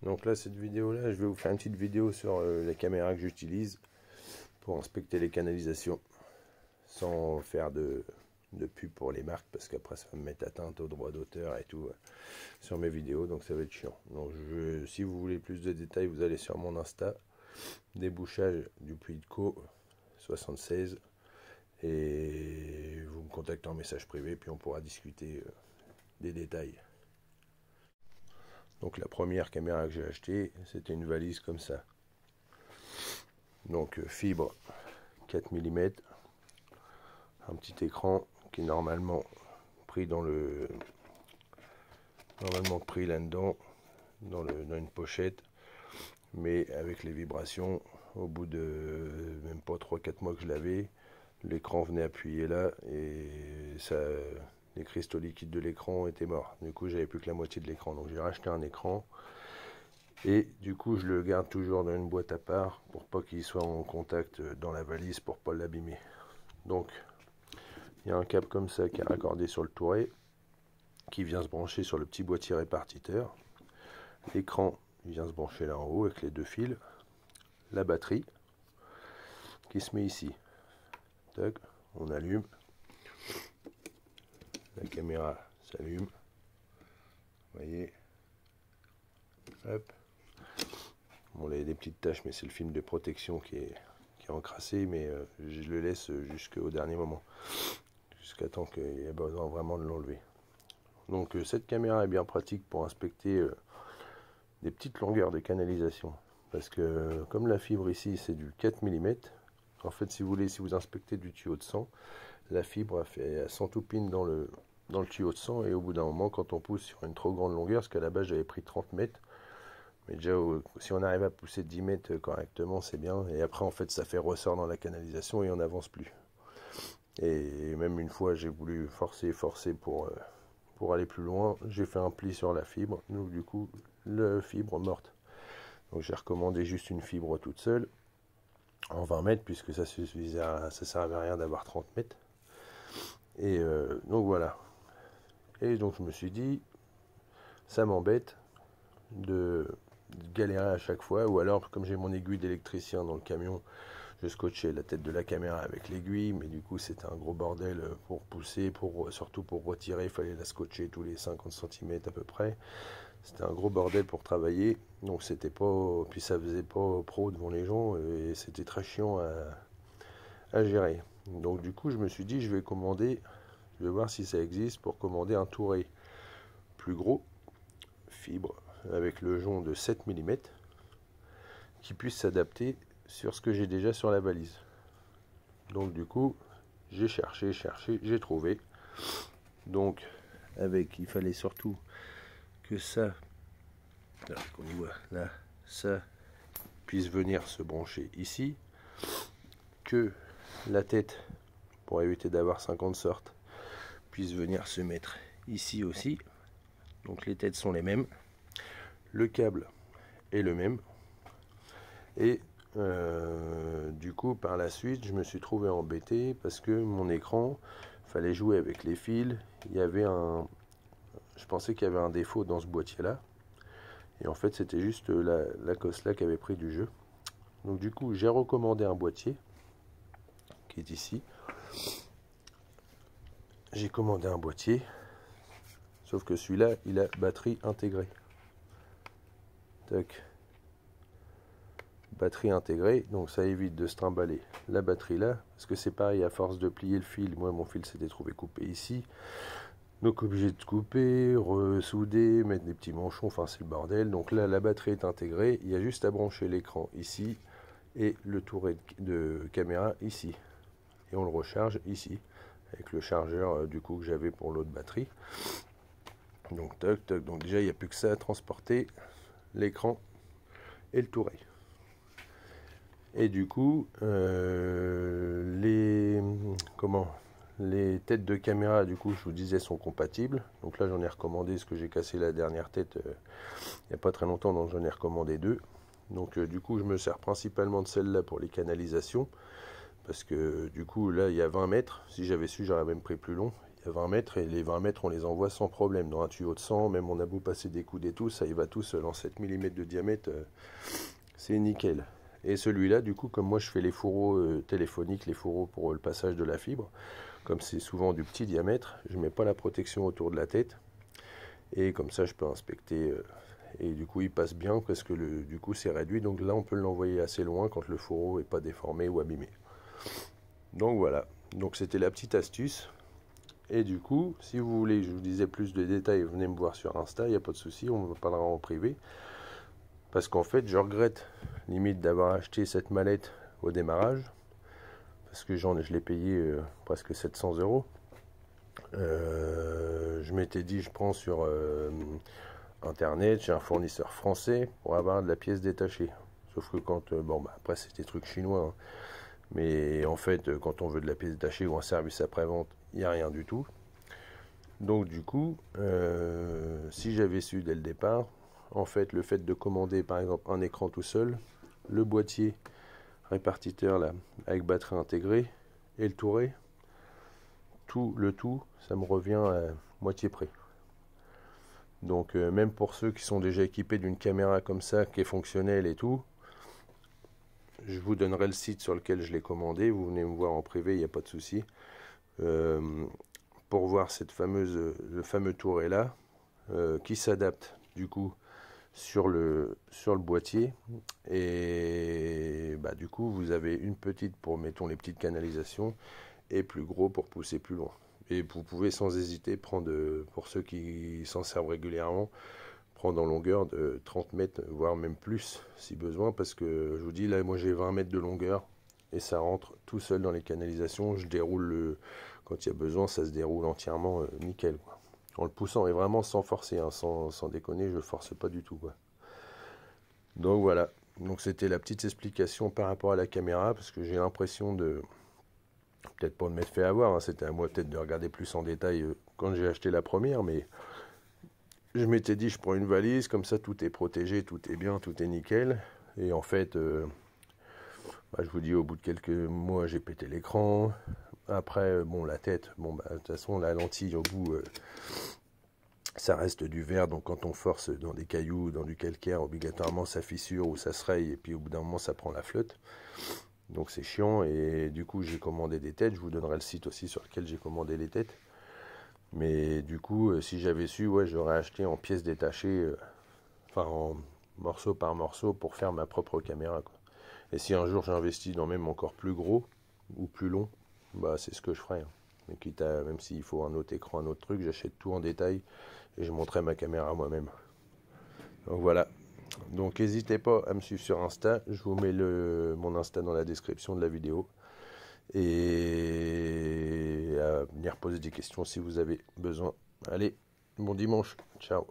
Donc là, cette vidéo-là, je vais vous faire une petite vidéo sur la caméra que j'utilise pour inspecter les canalisations sans faire de pub pour les marques parce qu'après ça va me mettre atteinte aux droits d'auteur et tout sur mes vidéos, donc ça va être chiant. Donc si vous voulez plus de détails, vous allez sur mon Insta, débouchage du Puy de Caux 76 et vous me contactez en message privé puis on pourra discuter des détails. Donc la première caméra que j'ai achetée, c'était une valise comme ça. Donc fibre 4 mm, un petit écran qui est normalement pris dans le pris là-dedans dans une pochette, mais avec les vibrations, au bout de même pas 3-4 mois que je l'avais, l'écran venait appuyer là et ça, les cristaux liquides de l'écran étaient morts. Du coup, j'avais plus que la moitié de l'écran, donc j'ai racheté un écran. Et du coup, je le garde toujours dans une boîte à part pour pas qu'il soit en contact dans la valise, pour pas l'abîmer. Donc, il y a un câble comme ça qui est raccordé sur le touret, qui vient se brancher sur le petit boîtier répartiteur. L'écran vient se brancher là en haut avec les deux fils. La batterie qui se met ici. Tac, on allume. La caméra s'allume. Vous voyez. Hop. Bon, là, il y a des petites taches, mais c'est le film de protection qui est encrassé, mais je le laisse jusqu'au dernier moment, jusqu'à temps qu'il y ait besoin vraiment de l'enlever. Donc cette caméra est bien pratique pour inspecter des petites longueurs de canalisation, parce que comme la fibre ici c'est du 4 mm, en fait si vous inspectez du tuyau de sang, la fibre elle s'entoupine dans le tuyau de sang, et au bout d'un moment, quand on pousse sur une trop grande longueur, parce qu'à la base j'avais pris 30 mètres, mais déjà, si on arrive à pousser 10 mètres correctement, c'est bien. Et après, en fait, ça fait ressort dans la canalisation et on n'avance plus. Et même une fois, j'ai voulu forcer pour aller plus loin. J'ai fait un pli sur la fibre. Donc, du coup, la fibre morte. Donc, j'ai recommandé juste une fibre toute seule en 20 mètres, puisque ça servait à rien d'avoir 30 mètres. Et donc, voilà. Et donc, je me suis dit, ça m'embête de galérer à chaque fois, ou alors comme j'ai mon aiguille d'électricien dans le camion, je scotchais la tête de la caméra avec l'aiguille, mais du coup c'était un gros bordel pour pousser, surtout pour retirer, il fallait la scotcher tous les 50 cm à peu près, c'était un gros bordel pour travailler, donc c'était pas, puis ça faisait pas pro devant les gens, et c'était très chiant à gérer. Donc du coup je me suis dit, je vais voir si ça existe pour commander un touret plus gros, fibre, avec le jonc de 7 mm, qui puisse s'adapter sur ce que j'ai déjà sur la valise. Donc du coup, j'ai cherché, j'ai trouvé. Donc, il fallait surtout que ça, qu'on voit là, ça puisse venir se brancher ici, que la tête, pour éviter d'avoir 50 sortes, puisse venir se mettre ici aussi. Donc les têtes sont les mêmes, le câble est le même, et du coup par la suite je me suis trouvé embêté parce que mon écran, fallait jouer avec les fils, je pensais qu'il y avait un défaut dans ce boîtier là, et en fait c'était juste la cosse là qui avait pris du jeu. Donc du coup j'ai recommandé un boîtier qui est ici, j'ai commandé un boîtier, sauf que celui-là il a batterie intégrée. Tac, batterie intégrée, donc ça évite de se trimballer la batterie là, parce que c'est pareil, à force de plier le fil, moi mon fil s'était trouvé coupé ici, donc obligé de couper, ressouder, mettre des petits manchons, enfin c'est le bordel. Donc là la batterie est intégrée, il y a juste à brancher l'écran ici et le touret de caméra ici, et on le recharge ici avec le chargeur du coup que j'avais pour l'autre batterie. Donc toc toc, donc déjà il n'y a plus que ça à transporter, l'écran et le touret. Et du coup, les têtes de caméra, du coup, je vous disais, sont compatibles. Donc là, j'en ai recommandé, parce que j'ai cassé la dernière tête il n'y a pas très longtemps, donc j'en ai recommandé deux. Donc du coup, je me sers principalement de celle-là pour les canalisations, parce que du coup, là, il y a 20 mètres. Si j'avais su, j'aurais même pris plus long. Il y a 20 mètres et les 20 mètres on les envoie sans problème. Dans un tuyau de 100, même on a beau passer des coudes et tout, ça y va tout seul en 7 mm de diamètre, c'est nickel. Et celui-là, du coup, comme moi je fais les fourreaux téléphoniques, les fourreaux pour le passage de la fibre, comme c'est souvent du petit diamètre, je mets pas la protection autour de la tête. Et comme ça je peux inspecter et du coup il passe bien parce que du coup c'est réduit. Donc là on peut l'envoyer assez loin quand le fourreau est pas déformé ou abîmé. Donc voilà, donc c'était la petite astuce. Et du coup, si vous voulez, je vous disais plus de détails, venez me voir sur Insta, il n'y a pas de souci, on me parlera en privé. Parce qu'en fait, je regrette limite d'avoir acheté cette mallette au démarrage. Parce que je l'ai payé presque 700 €. Je m'étais dit, je prends sur Internet, chez un fournisseur français, pour avoir de la pièce détachée. Sauf que quand, bon, bah, après c'est des trucs chinois, hein. Mais en fait, quand on veut de la pièce détachée ou un service après-vente, il n'y a rien du tout. Donc du coup, si j'avais su dès le départ, en fait, le fait de commander par exemple un écran tout seul, le boîtier répartiteur là, avec batterie intégrée et le touret, le tout, ça me revient à moitié près. Donc même pour ceux qui sont déjà équipés d'une caméra comme ça, qui est fonctionnelle et tout, je vous donnerai le site sur lequel je l'ai commandé, vous venez me voir en privé, il n'y a pas de souci. Pour voir le fameux touret là, qui s'adapte du coup sur le boîtier. Et bah, du coup vous avez une petite pour, mettons, les petites canalisations, et plus gros pour pousser plus loin. Et vous pouvez sans hésiter prendre, pour ceux qui s'en servent régulièrement, prendre en longueur de 30 mètres, voire même plus si besoin, parce que je vous dis là, moi j'ai 20 mètres de longueur et ça rentre tout seul dans les canalisations. Je déroule quand il y a besoin, ça se déroule entièrement nickel, quoi. En le poussant, et vraiment sans forcer, hein, sans déconner, je force pas du tout, quoi. Donc voilà, donc c'était la petite explication par rapport à la caméra, parce que j'ai l'impression de, peut-être pas de m'être fait avoir, hein, c'était à moi peut-être de regarder plus en détail quand j'ai acheté la première, mais je m'étais dit je prends une valise, comme ça tout est protégé, tout est bien, tout est nickel. Et en fait, bah, je vous dis, au bout de quelques mois, j'ai pété l'écran. Après, bon, la tête, bon, bah, de toute façon, la lentille au bout, ça reste du verre, donc quand on force dans des cailloux, dans du calcaire, obligatoirement ça fissure ou ça se raye, et puis au bout d'un moment, ça prend la flotte. Donc c'est chiant, et du coup, j'ai commandé des têtes. Je vous donnerai le site aussi sur lequel j'ai commandé les têtes. Mais du coup, si j'avais su, ouais, j'aurais acheté en pièces détachées, enfin en morceau par morceau pour faire ma propre caméra, quoi. Et si un jour j'investis dans même encore plus gros ou plus long, bah c'est ce que je ferai, hein. Mais quitte à, même s'il faut un autre écran, un autre truc, j'achète tout en détail et je monterai ma caméra moi-même. Donc voilà. Donc n'hésitez pas à me suivre sur Insta. Je vous mets mon Insta dans la description de la vidéo. Et à venir poser des questions si vous avez besoin. Allez, bon dimanche. Ciao.